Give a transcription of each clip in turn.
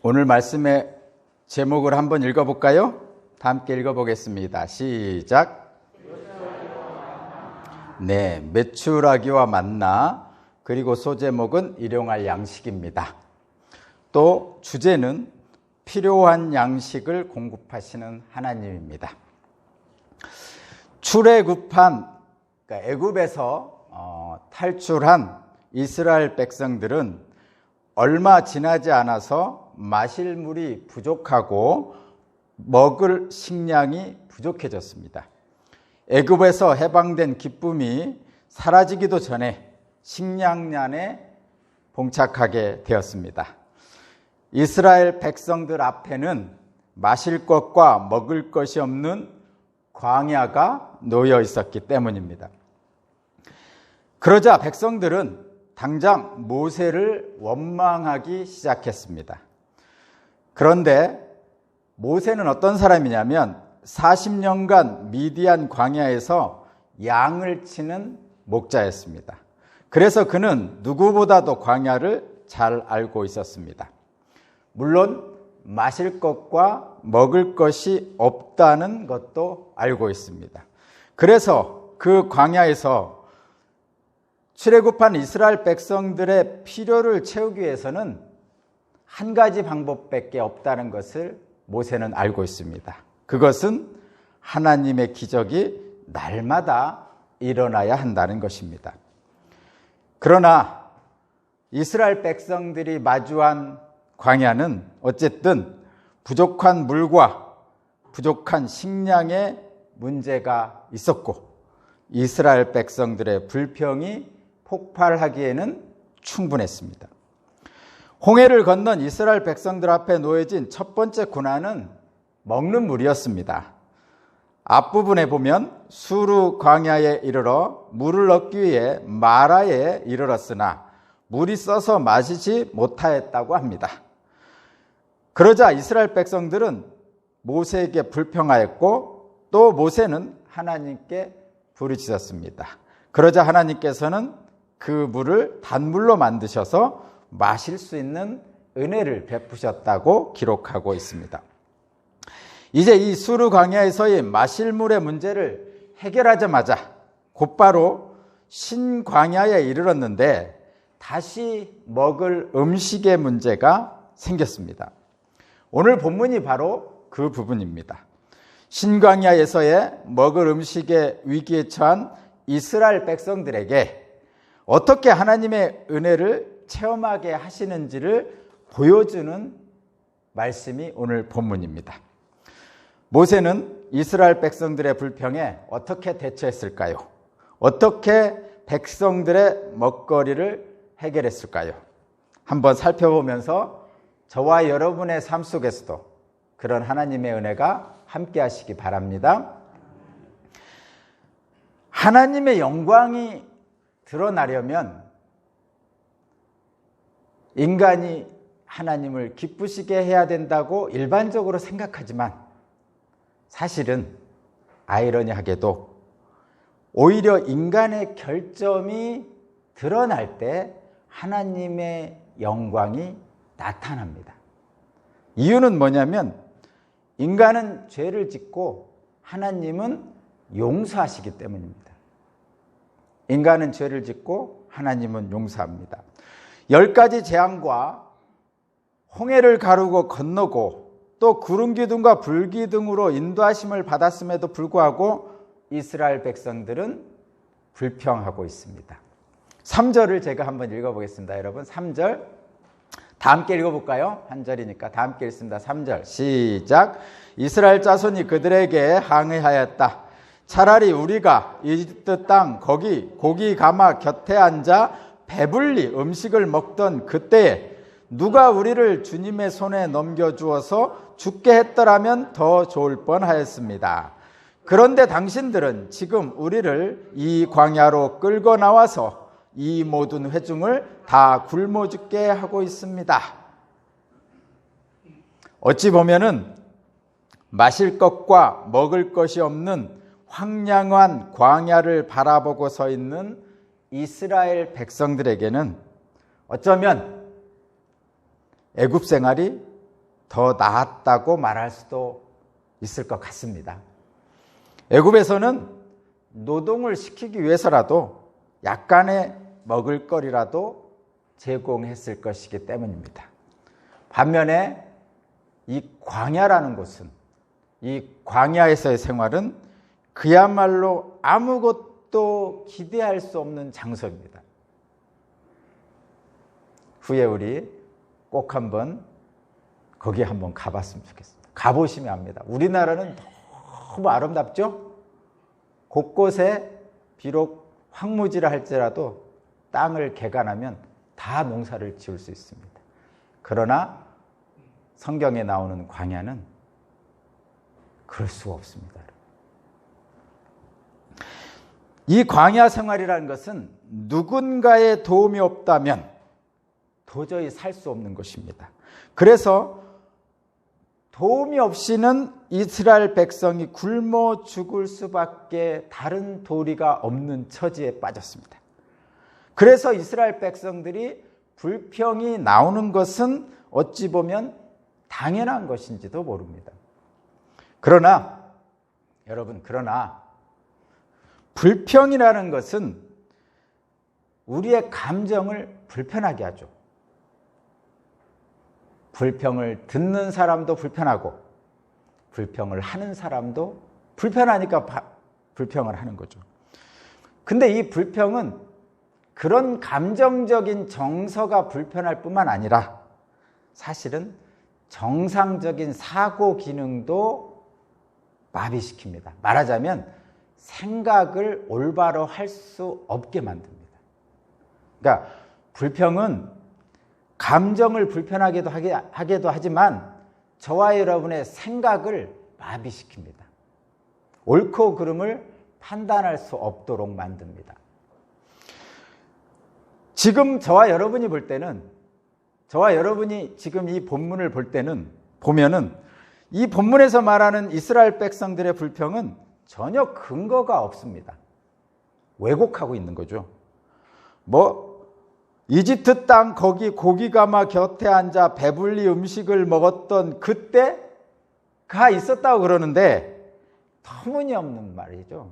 오늘 말씀의 제목을 한번 읽어볼까요? 다 함께 읽어보겠습니다. 시작. 네, 메추라기와 만나, 그리고 소제목은 일용할 양식입니다. 또 주제는 필요한 양식을 공급하시는 하나님입니다. 출애굽한, 그러니까 애굽에서 탈출한 이스라엘 백성들은 얼마 지나지 않아서 마실 물이 부족하고 먹을 식량이 부족해졌습니다. 애굽에서 해방된 기쁨이 사라지기도 전에 식량난에 봉착하게 되었습니다. 이스라엘 백성들 앞에는 마실 것과 먹을 것이 없는 광야가 놓여 있었기 때문입니다. 그러자 백성들은 당장 모세를 원망하기 시작했습니다. 그런데 모세는 어떤 사람이냐면 40년간 미디안 광야에서 양을 치는 목자였습니다. 그래서 그는 누구보다도 광야를 잘 알고 있었습니다. 물론 마실 것과 먹을 것이 없다는 것도 알고 있습니다. 그래서 그 광야에서 출애굽한 이스라엘 백성들의 필요를 채우기 위해서는 한 가지 방법밖에 없다는 것을 모세는 알고 있습니다. 그것은 하나님의 기적이 날마다 일어나야 한다는 것입니다. 그러나 이스라엘 백성들이 마주한 광야는 어쨌든 부족한 물과 부족한 식량의 문제가 있었고 이스라엘 백성들의 불평이 폭발하기에는 충분했습니다. 홍해를 건넌 이스라엘 백성들 앞에 놓여진 첫 번째 고난은 먹는 물이었습니다. 앞부분에 보면 수르 광야에 이르러 물을 얻기 위해 마라에 이르렀으나 물이 써서 마시지 못하였다고 합니다. 그러자 이스라엘 백성들은 모세에게 불평하였고 또 모세는 하나님께 부르짖었습니다. 그러자 하나님께서는 그 물을 단물로 만드셔서 마실 수 있는 은혜를 베푸셨다고 기록하고 있습니다. 이제 이 수르 광야에서의 마실 물의 문제를 해결하자마자 곧바로 신광야에 이르렀는데 다시 먹을 음식의 문제가 생겼습니다. 오늘 본문이 바로 그 부분입니다. 신광야에서의 먹을 음식의 위기에 처한 이스라엘 백성들에게 어떻게 하나님의 은혜를 체험하게 하시는지를 보여주는 말씀이 오늘 본문입니다. 모세는 이스라엘 백성들의 불평에 어떻게 대처했을까요? 어떻게 백성들의 먹거리를 해결했을까요? 한번 살펴보면서 저와 여러분의 삶 속에서도 그런 하나님의 은혜가 함께 하시기 바랍니다. 하나님의 영광이 드러나려면 인간이 하나님을 기쁘시게 해야 된다고 일반적으로 생각하지만 사실은 아이러니하게도 오히려 인간의 결점이 드러날 때 하나님의 영광이 나타납니다. 이유는 뭐냐면 인간은 죄를 짓고 하나님은 용서하시기 때문입니다. 인간은 죄를 짓고 하나님은 용서합니다. 10가지 재앙과 홍해를 가르고 건너고 또 구름기둥과 불기둥으로 인도하심을 받았음에도 불구하고 이스라엘 백성들은 불평하고 있습니다. 3절을 제가 한번 읽어보겠습니다. 여러분 3절 다 함께 읽어볼까요? 한 절이니까 다 함께 읽습니다. 3절 시작. 이스라엘 자손이 그들에게 항의하였다. 차라리 우리가 이집트 땅 거기 고기 가마 곁에 앉아 배불리 음식을 먹던 그때에 누가 우리를 주님의 손에 넘겨주어서 죽게 했더라면 더 좋을 뻔하였습니다. 그런데 당신들은 지금 우리를 이 광야로 끌고 나와서 이 모든 회중을 다 굶어 죽게 하고 있습니다. 어찌 보면은 마실 것과 먹을 것이 없는 황량한 광야를 바라보고 서 있는 이스라엘 백성들에게는 어쩌면 애굽 생활이 더 나았다고 말할 수도 있을 것 같습니다. 애굽에서는 노동을 시키기 위해서라도 약간의 먹을거리라도 제공했을 것이기 때문입니다. 반면에 이 광야라는 곳은, 이 광야에서의 생활은 그야말로 아무것도 기대할 수 없는 장소입니다. 후에 우리 꼭 거기 한번 가봤으면 좋겠습니다. 가보시면 압니다. 우리나라는 너무 아름답죠? 곳곳에 비록 황무지라 할지라도 땅을 개간하면 다 농사를 지을 수 있습니다. 그러나 성경에 나오는 광야는 그럴 수가 없습니다. 이 광야 생활이라는 것은 누군가의 도움이 없다면 도저히 살 수 없는 것입니다. 그래서 도움이 없이는 이스라엘 백성이 굶어 죽을 수밖에 다른 도리가 없는 처지에 빠졌습니다. 그래서 이스라엘 백성들이 불평이 나오는 것은 어찌 보면 당연한 것인지도 모릅니다. 그러나 여러분, 불평이라는 것은 우리의 감정을 불편하게 하죠. 불평을 듣는 사람도 불편하고 불평을 하는 사람도 불편하니까 불평을 하는 거죠. 근데 이 불평은 그런 감정적인 정서가 불편할 뿐만 아니라 사실은 정상적인 사고 기능도 마비시킵니다. 말하자면 생각을 올바로 할 수 없게 만듭니다. 그러니까 불평은 감정을 불편하게도 하게도 하지만 저와 여러분의 생각을 마비시킵니다. 옳고 그름을 판단할 수 없도록 만듭니다. 지금 저와 여러분이 지금 이 본문을 보면은 이 본문에서 말하는 이스라엘 백성들의 불평은 전혀 근거가 없습니다. 왜곡하고 있는 거죠. 이집트 땅 거기 고기가마 곁에 앉아 배불리 음식을 먹었던 그때가 있었다고 그러는데 터무니없는 말이죠.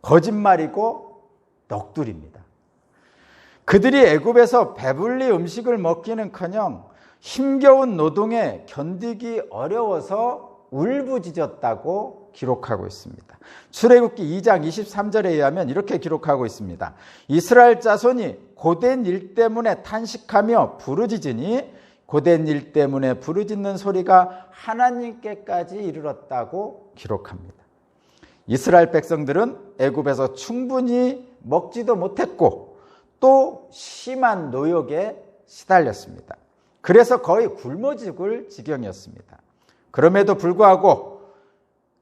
거짓말이고 넋두리입니다. 그들이 애굽에서 배불리 음식을 먹기는커녕 힘겨운 노동에 견디기 어려워서 울부짖었다고 기록하고 있습니다. 출애굽기 2장 23절에 의하면 이렇게 기록하고 있습니다. 이스라엘 자손이 고된 일 때문에 탄식하며 부르짖으니 고된 일 때문에 부르짖는 소리가 하나님께까지 이르렀다고 기록합니다. 이스라엘 백성들은 애굽에서 충분히 먹지도 못했고 또 심한 노역에 시달렸습니다. 그래서 거의 굶어 죽을 지경이었습니다. 그럼에도 불구하고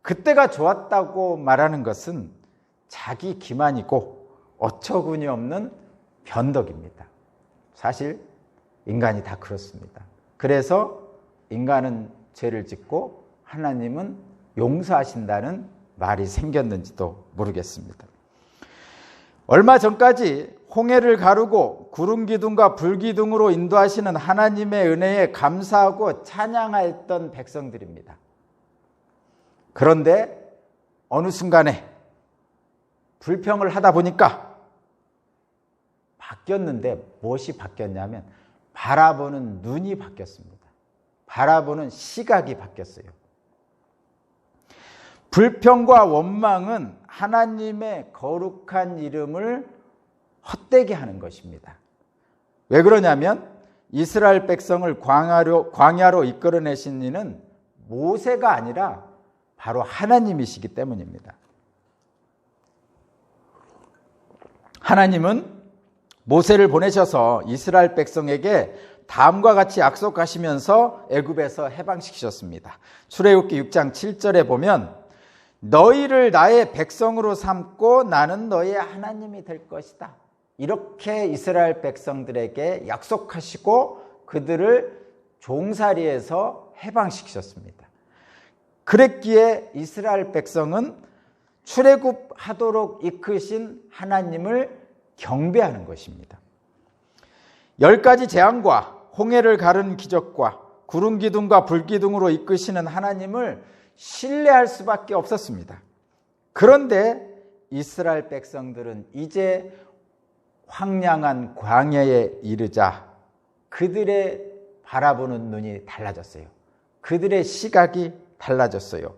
그때가 좋았다고 말하는 것은 자기 기만이고 어처구니 없는 변덕입니다. 사실 인간이 다 그렇습니다. 그래서 인간은 죄를 짓고 하나님은 용서하신다는 말이 생겼는지도 모르겠습니다. 얼마 전까지 홍해를 가르고 구름 기둥과 불 기둥으로 인도하시는 하나님의 은혜에 감사하고 찬양하였던 백성들입니다. 그런데 어느 순간에 불평을 하다 보니까 바뀌었는데 무엇이 바뀌었냐면 바라보는 눈이 바뀌었습니다. 바라보는 시각이 바뀌었어요. 불평과 원망은 하나님의 거룩한 이름을 헛되게 하는 것입니다. 왜 그러냐면 이스라엘 백성을 광야로 이끌어내신 이는 모세가 아니라 바로 하나님이시기 때문입니다. 하나님은 모세를 보내셔서 이스라엘 백성에게 다음과 같이 약속하시면서 애굽에서 해방시키셨습니다. 출애굽기 6장 7절에 보면 너희를 나의 백성으로 삼고 나는 너희의 하나님이 될 것이다. 이렇게 이스라엘 백성들에게 약속하시고 그들을 종살이에서 해방시키셨습니다. 그랬기에 이스라엘 백성은 출애굽하도록 이끄신 하나님을 경배하는 것입니다. 10가지 재앙과 홍해를 가른 기적과 구름 기둥과 불 기둥으로 이끄시는 하나님을 신뢰할 수밖에 없었습니다. 그런데 이스라엘 백성들은 이제 황량한 광야에 이르자 그들의 바라보는 눈이 달라졌어요. 그들의 시각이 달라졌어요.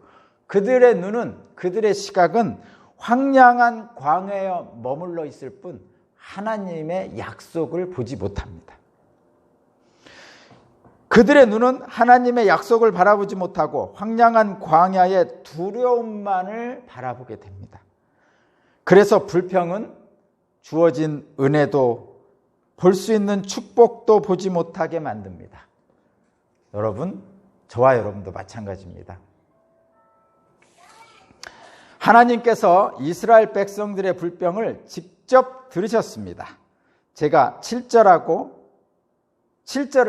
그들의 눈은, 그들의 시각은 황량한 광야에 머물러 있을 뿐 하나님의 약속을 보지 못합니다. 그들의 눈은 하나님의 약속을 바라보지 못하고 황량한 광야의 두려움만을 바라보게 됩니다. 그래서 불평은 주어진 은혜도 볼 수 있는 축복도 보지 못하게 만듭니다. 여러분, 저와 여러분도 마찬가지입니다. 하나님께서 이스라엘 백성들의 불평을 직접 들으셨습니다. 제가 7절을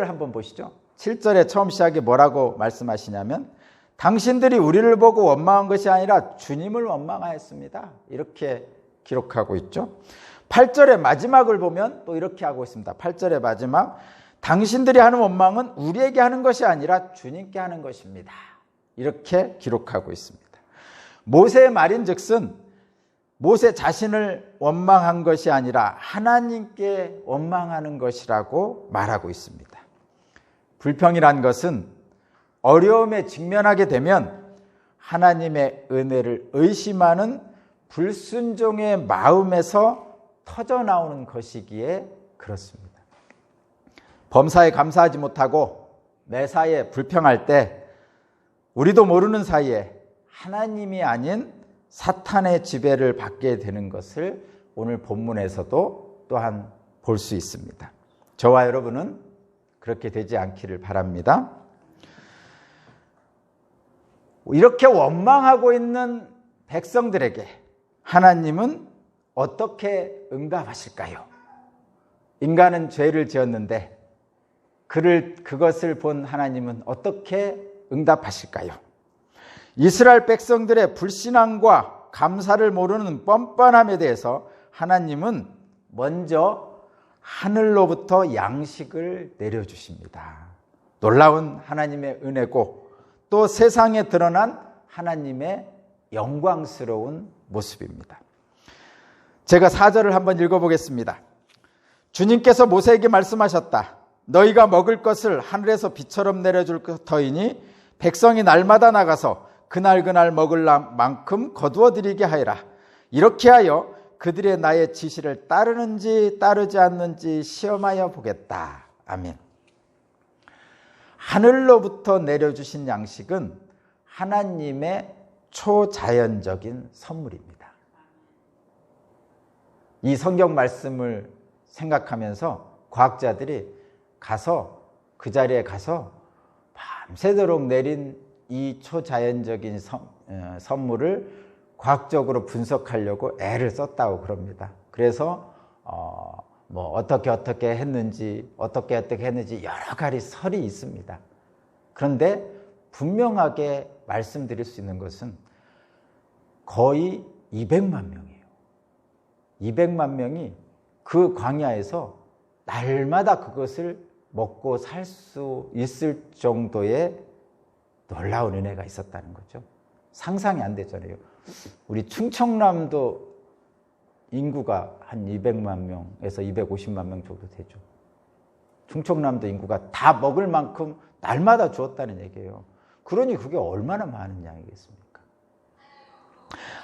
한번 보시죠. 7절에 처음 시작에 뭐라고 말씀하시냐면 당신들이 우리를 보고 원망한 것이 아니라 주님을 원망하였습니다. 이렇게 기록하고 있죠. 8절의 마지막을 보면 또 이렇게 하고 있습니다. 8절의 마지막, 당신들이 하는 원망은 우리에게 하는 것이 아니라 주님께 하는 것입니다. 이렇게 기록하고 있습니다. 모세의 말인즉슨 모세 자신을 원망한 것이 아니라 하나님께 원망하는 것이라고 말하고 있습니다. 불평이란 것은 어려움에 직면하게 되면 하나님의 은혜를 의심하는 불순종의 마음에서 터져나오는 것이기에 그렇습니다. 범사에 감사하지 못하고 매사에 불평할 때 우리도 모르는 사이에 하나님이 아닌 사탄의 지배를 받게 되는 것을 오늘 본문에서도 또한 볼 수 있습니다. 저와 여러분은 그렇게 되지 않기를 바랍니다. 이렇게 원망하고 있는 백성들에게 하나님은 어떻게 응답하실까요? 인간은 죄를 지었는데 그것을 본 하나님은 어떻게 응답하실까요? 이스라엘 백성들의 불신앙과 감사를 모르는 뻔뻔함에 대해서 하나님은 먼저 하늘로부터 양식을 내려주십니다. 놀라운 하나님의 은혜고 또 세상에 드러난 하나님의 영광스러운 모습입니다. 제가 4절을 한번 읽어보겠습니다. 주님께서 모세에게 말씀하셨다. 너희가 먹을 것을 하늘에서 비처럼 내려줄 터이니 백성이 날마다 나가서 그날 먹을 만큼 거두어 드리게 하여라. 이렇게 하여 그들의 나의 지시를 따르는지 따르지 않는지 시험하여 보겠다. 아멘. 하늘로부터 내려주신 양식은 하나님의 초자연적인 선물입니다. 이 성경 말씀을 생각하면서 과학자들이 그 자리에 가서 밤새도록 내린 이 초자연적인 선물을 과학적으로 분석하려고 애를 썼다고 그럽니다. 그래서 어떻게 했는지 여러 가지 설이 있습니다. 그런데 분명하게 말씀드릴 수 있는 것은 거의 200만 명이에요. 200만 명이 그 광야에서 날마다 그것을 먹고 살 수 있을 정도의 놀라운 은혜가 있었다는 거죠. 상상이 안 되잖아요. 우리 충청남도 인구가 한 200만 명에서 250만 명 정도 되죠. 충청남도 인구가 다 먹을 만큼 날마다 주었다는 얘기예요. 그러니 그게 얼마나 많은 양이겠습니까?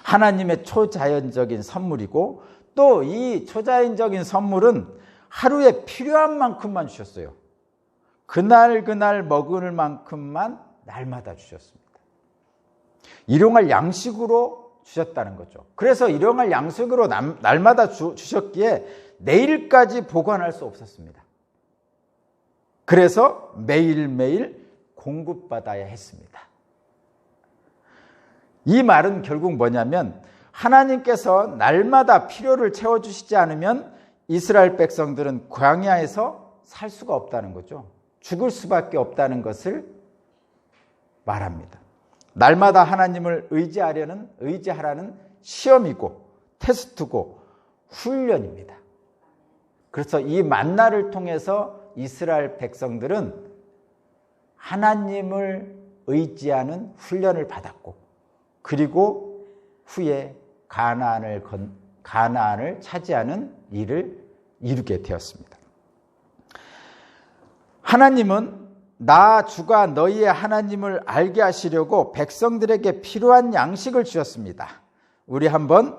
하나님의 초자연적인 선물이고 또 이 초자연적인 선물은 하루에 필요한 만큼만 주셨어요. 그날 먹을 만큼만 날마다 주셨습니다. 일용할 양식으로 주셨다는 거죠. 그래서 일용할 양식으로 날마다 주셨기에 내일까지 보관할 수 없었습니다. 그래서 매일매일 공급받아야 했습니다. 이 말은 결국 뭐냐면 하나님께서 날마다 필요를 채워주시지 않으면 이스라엘 백성들은 광야에서 살 수가 없다는 거죠. 죽을 수밖에 없다는 것을 말합니다. 날마다 하나님을 의지하라는 시험이고 테스트고 훈련입니다. 그래서 이 만나를 통해서 이스라엘 백성들은 하나님을 의지하는 훈련을 받았고, 그리고 후에 가나안을 차지하는 일을 이루게 되었습니다. 하나님은 나 주가 너희의 하나님을 알게 하시려고 백성들에게 필요한 양식을 주셨습니다. 우리 한번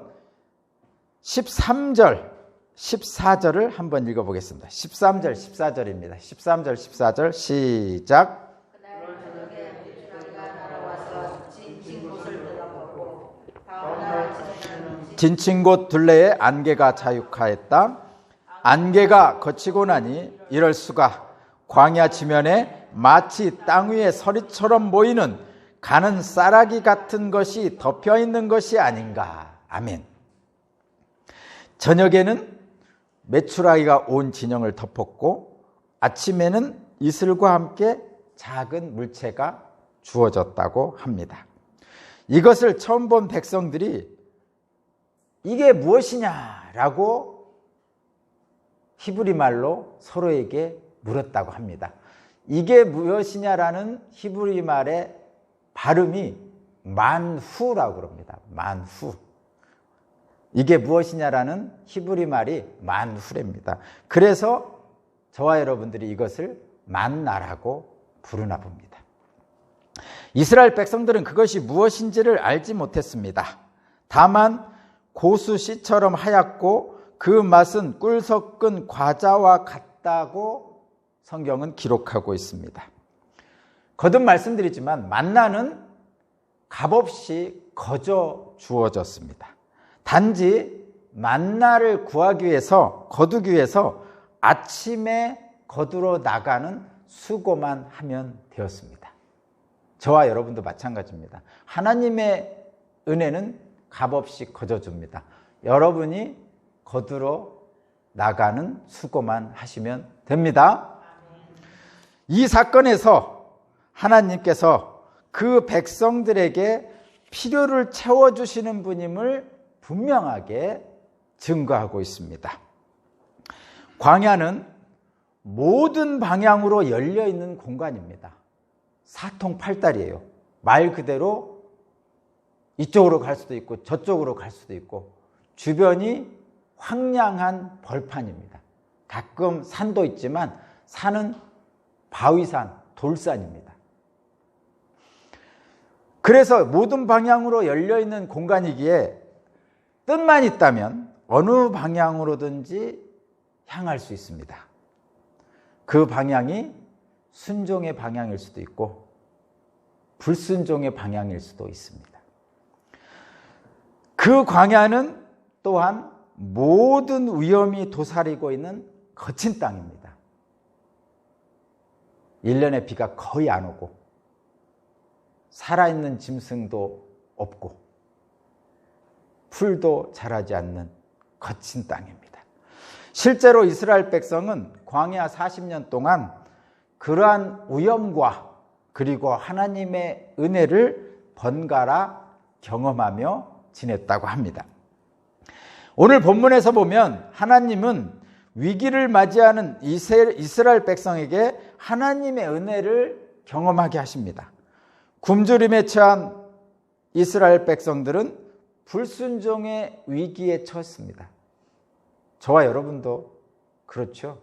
13절, 14절을 한번 읽어보겠습니다. 13절, 14절입니다. 13절, 14절 시작. 진친 곳 둘레에 안개가 자육하였다. 안개가 거치고 나니 이럴 수가 광야 지면에 마치 땅 위에 서리처럼 보이는 가는 쌀아기 같은 것이 덮여 있는 것이 아닌가. 아멘. 저녁에는 메추라기가 온 진영을 덮었고 아침에는 이슬과 함께 작은 물체가 주어졌다고 합니다. 이것을 처음 본 백성들이 이게 무엇이냐라고 히브리 말로 서로에게 물었다고 합니다. 이게 무엇이냐라는 히브리 말의 발음이 만후라고 그럽니다. 만후. 이게 무엇이냐라는 히브리 말이 만후랍니다. 그래서 저와 여러분들이 이것을 만나라고 부르나 봅니다. 이스라엘 백성들은 그것이 무엇인지를 알지 못했습니다. 다만 고수 씨처럼 하얗고 그 맛은 꿀 섞은 과자와 같다고 성경은 기록하고 있습니다. 거듭 말씀드리지만 만나는 값없이 거저 주어졌습니다. 단지 만나를 구하기 위해서, 거두기 위해서 아침에 거두러 나가는 수고만 하면 되었습니다. 저와 여러분도 마찬가지입니다. 하나님의 은혜는 값없이 거저 줍니다. 여러분이 거두러 나가는 수고만 하시면 됩니다. 이 사건에서 하나님께서 그 백성들에게 필요를 채워주시는 분임을 분명하게 증거하고 있습니다. 광야는 모든 방향으로 열려있는 공간입니다. 사통팔달이에요. 말 그대로 이쪽으로 갈 수도 있고 저쪽으로 갈 수도 있고 주변이 황량한 벌판입니다. 가끔 산도 있지만 산은 바위산, 돌산입니다. 그래서 모든 방향으로 열려있는 공간이기에 뜻만 있다면 어느 방향으로든지 향할 수 있습니다. 그 방향이 순종의 방향일 수도 있고 불순종의 방향일 수도 있습니다. 그 광야는 또한 모든 위험이 도사리고 있는 거친 땅입니다. 1년에 비가 거의 안 오고 살아있는 짐승도 없고 풀도 자라지 않는 거친 땅입니다. 실제로 이스라엘 백성은 광야 40년 동안 그러한 위험과 그리고 하나님의 은혜를 번갈아 경험하며 지냈다고 합니다. 오늘 본문에서 보면 하나님은 위기를 맞이하는 이스라엘 백성에게 하나님의 은혜를 경험하게 하십니다. 굶주림에 처한 이스라엘 백성들은 불순종의 위기에 처했습니다. 저와 여러분도 그렇죠.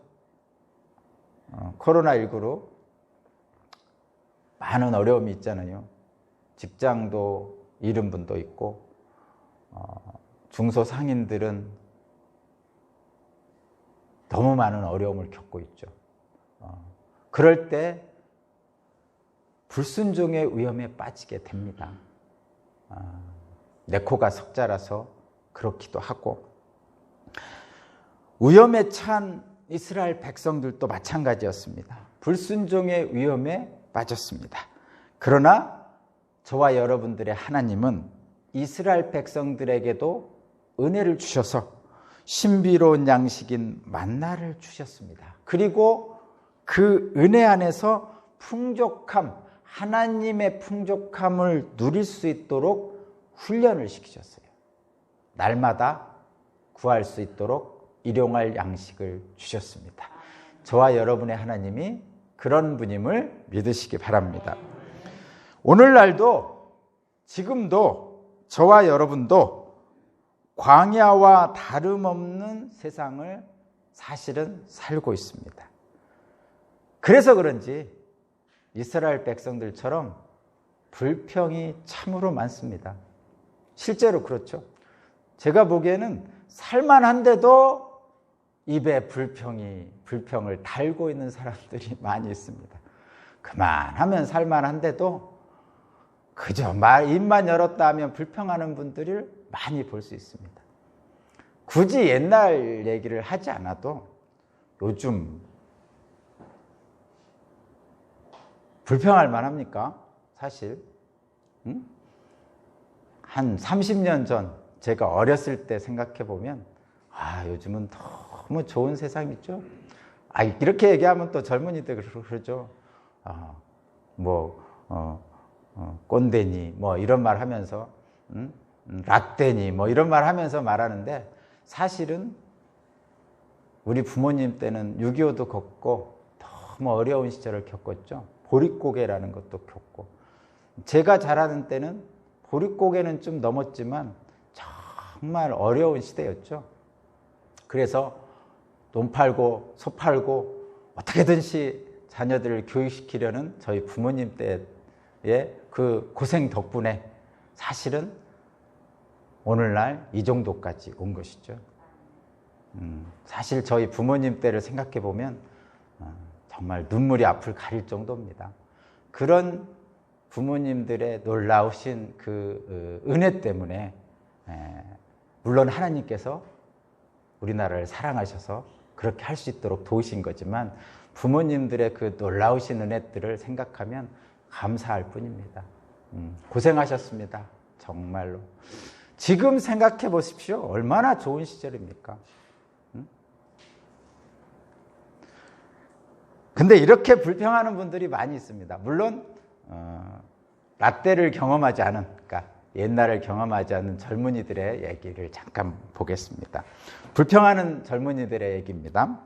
코로나19로 많은 어려움이 있잖아요. 직장도 잃은 분도 있고 중소상인들은 너무 많은 어려움을 겪고 있죠. 그럴 때 불순종의 위험에 빠지게 됩니다. 내 코가 석자라서 그렇기도 하고 위험에 처한 이스라엘 백성들도 마찬가지였습니다. 불순종의 위험에 빠졌습니다. 그러나 저와 여러분들의 하나님은 이스라엘 백성들에게도 은혜를 주셔서 신비로운 양식인 만나를 주셨습니다. 그리고 그 은혜 안에서 풍족함, 하나님의 풍족함을 누릴 수 있도록 훈련을 시키셨어요. 날마다 구할 수 있도록 일용할 양식을 주셨습니다. 저와 여러분의 하나님이 그런 분임을 믿으시기 바랍니다. 오늘날도 지금도 저와 여러분도 광야와 다름없는 세상을 사실은 살고 있습니다. 그래서 그런지 이스라엘 백성들처럼 불평이 참으로 많습니다. 실제로 그렇죠. 제가 보기에는 살만한데도 입에 불평을 달고 있는 사람들이 많이 있습니다. 그만하면 살만한데도 그저 입만 열었다 하면 불평하는 분들을 많이 볼 수 있습니다. 굳이 옛날 얘기를 하지 않아도 요즘 불평할 만합니까? 사실 한 30년 전 제가 어렸을 때 생각해 보면 요즘은 너무 좋은 세상이죠. 이렇게 얘기하면 또 젊은이들 그러죠. 꼰대니 이런 말 하면서 라떼니 이런 말 하면서 말하는데, 사실은 우리 부모님 때는 6.25도 겪고 너무 어려운 시절을 겪었죠. 보릿고개라는 것도 겪고, 제가 자라는 때는 보릿고개는 좀 넘었지만 정말 어려운 시대였죠. 그래서 돈 팔고 소 팔고 어떻게든지 자녀들을 교육시키려는 저희 부모님 때의 그 고생 덕분에 사실은 오늘날 이 정도까지 온 것이죠. 사실 저희 부모님 때를 생각해 보면 정말 눈물이 앞을 가릴 정도입니다. 그런 부모님들의 놀라우신 그 은혜 때문에, 물론 하나님께서 우리나라를 사랑하셔서 그렇게 할 수 있도록 도우신 거지만, 부모님들의 그 놀라우신 은혜들을 생각하면 감사할 뿐입니다. 고생하셨습니다. 정말로. 지금 생각해 보십시오. 얼마나 좋은 시절입니까? 근데 이렇게 불평하는 분들이 많이 있습니다. 물론 라떼를 경험하지 않은, 그러니까 옛날을 경험하지 않은 젊은이들의 얘기를 잠깐 보겠습니다. 불평하는 젊은이들의 얘기입니다.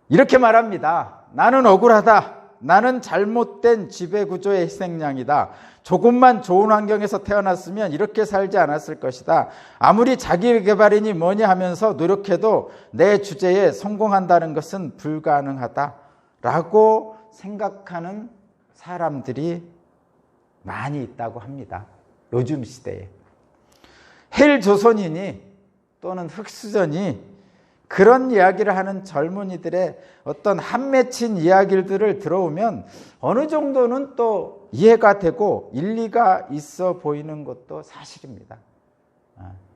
이렇게 말합니다. 나는 억울하다. 나는 잘못된 지배구조의 희생양이다. 조금만 좋은 환경에서 태어났으면 이렇게 살지 않았을 것이다. 아무리 자기개발이니 뭐니 하면서 노력해도 내 주제에 성공한다는 것은 불가능하다. 라고 생각하는 사람들이 많이 있다고 합니다. 요즘 시대에. 헬조선이니 또는 흑수저니 그런 이야기를 하는 젊은이들의 어떤 한 맺힌 이야기들을 들어오면 어느 정도는 또 이해가 되고 일리가 있어 보이는 것도 사실입니다.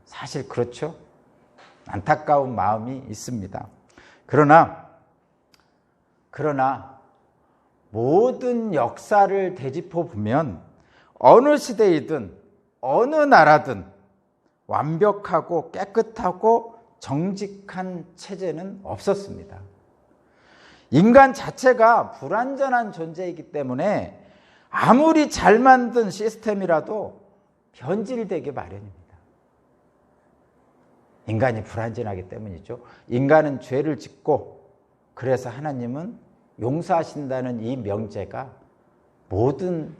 사실 그렇죠. 안타까운 마음이 있습니다. 그러나 모든 역사를 되짚어 보면 어느 시대이든 어느 나라든 완벽하고 깨끗하고 정직한 체제는 없었습니다. 인간 자체가 불완전한 존재이기 때문에 아무리 잘 만든 시스템이라도 변질되기 마련입니다. 인간이 불완전하기 때문이죠. 인간은 죄를 짓고, 그래서 하나님은 용서하신다는 이 명제가 모든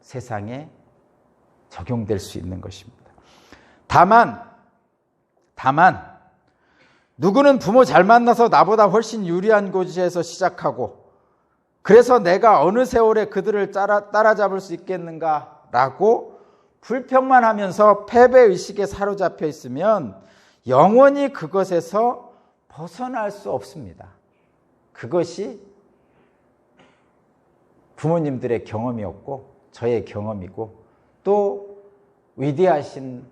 세상에 적용될 수 있는 것입니다. 다만 누구는 부모 잘 만나서 나보다 훨씬 유리한 곳에서 시작하고, 그래서 내가 어느 세월에 그들을 따라잡을 수 있겠는가라고 불평만 하면서 패배의식에 사로잡혀 있으면 영원히 그것에서 벗어날 수 없습니다. 그것이 부모님들의 경험이었고 저의 경험이고 또 위대하신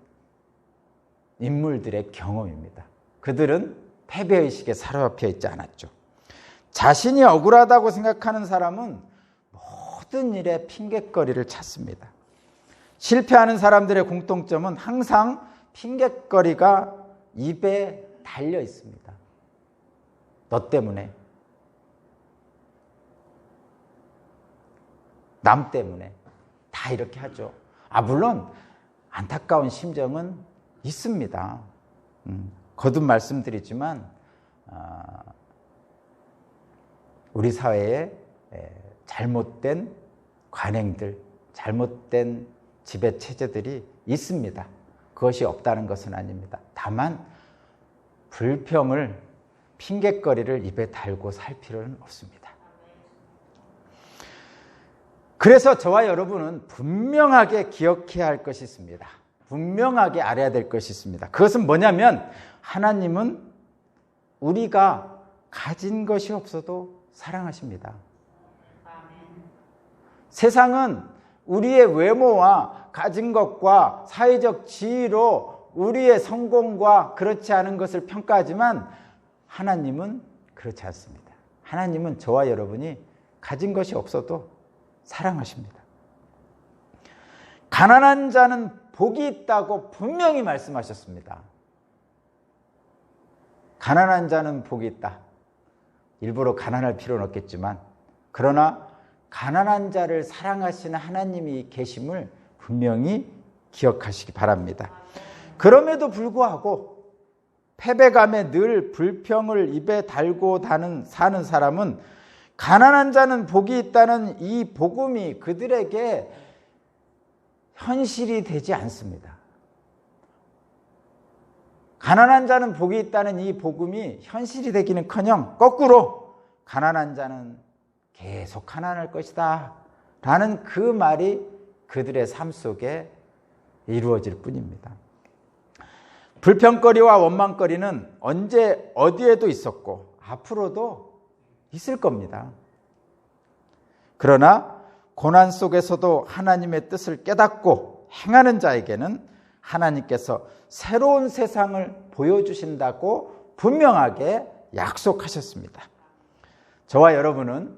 인물들의 경험입니다. 그들은 패배의식에 사로잡혀 있지 않았죠. 자신이 억울하다고 생각하는 사람은 모든 일에 핑곗거리를 찾습니다. 실패하는 사람들의 공통점은 항상 핑곗거리가 입에 달려 있습니다. 너 때문에, 남 때문에 다 이렇게 하죠. 물론 안타까운 심정은 있습니다. 거듭 말씀드리지만 우리 사회에 잘못된 관행들, 잘못된 지배 체제들이 있습니다. 그것이 없다는 것은 아닙니다. 다만 불평을, 핑곗거리를 입에 달고 살 필요는 없습니다. 그래서 저와 여러분은 분명하게 기억해야 할 것이 있습니다. 분명하게 알아야 될 것이 있습니다. 그것은 뭐냐면 하나님은 우리가 가진 것이 없어도 사랑하십니다. 세상은 우리의 외모와 가진 것과 사회적 지위로 우리의 성공과 그렇지 않은 것을 평가하지만 하나님은 그렇지 않습니다. 하나님은 저와 여러분이 가진 것이 없어도 사랑하십니다. 가난한 자는 복이 있다고 분명히 말씀하셨습니다. 가난한 자는 복이 있다. 일부러 가난할 필요는 없겠지만, 그러나 가난한 자를 사랑하시는 하나님이 계심을 분명히 기억하시기 바랍니다. 그럼에도 불구하고 패배감에 늘 불평을 입에 달고 사는 사람은 가난한 자는 복이 있다는 이 복음이 그들에게 현실이 되지 않습니다. 가난한 자는 복이 있다는 이 복음이 현실이 되기는커녕 거꾸로 가난한 자는 계속 가난할 것이다 라는 그 말이 그들의 삶 속에 이루어질 뿐입니다. 불평거리와 원망거리는 언제 어디에도 있었고 앞으로도 있을 겁니다. 그러나 고난 속에서도 하나님의 뜻을 깨닫고 행하는 자에게는 하나님께서 새로운 세상을 보여주신다고 분명하게 약속하셨습니다. 저와 여러분은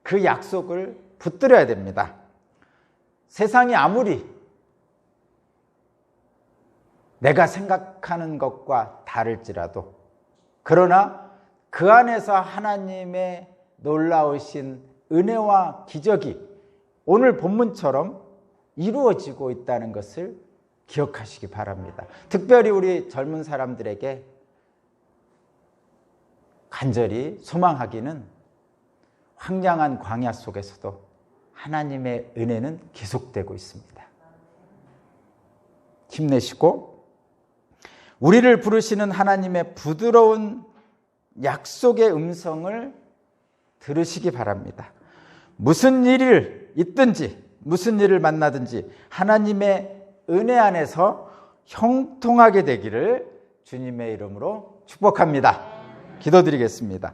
그 약속을 붙들어야 됩니다. 세상이 아무리 내가 생각하는 것과 다를지라도, 그러나 그 안에서 하나님의 놀라우신 은혜와 기적이 오늘 본문처럼 이루어지고 있다는 것을 기억하시기 바랍니다. 특별히 우리 젊은 사람들에게 간절히 소망하기는 황량한 광야 속에서도 하나님의 은혜는 계속되고 있습니다. 힘내시고 우리를 부르시는 하나님의 부드러운 약속의 음성을 들으시기 바랍니다. 무슨 일을 있든지 무슨 일을 만나든지 하나님의 은혜 안에서 형통하게 되기를 주님의 이름으로 축복합니다. 기도드리겠습니다.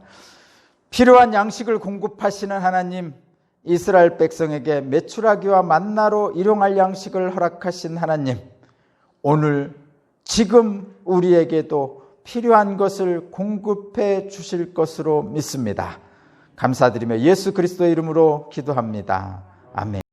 필요한 양식을 공급하시는 하나님, 이스라엘 백성에게 메추라기와 만나로 일용할 양식을 허락하신 하나님, 오늘 지금 우리에게도 필요한 것을 공급해 주실 것으로 믿습니다. 감사드리며 예수 그리스도의 이름으로 기도합니다. 아멘.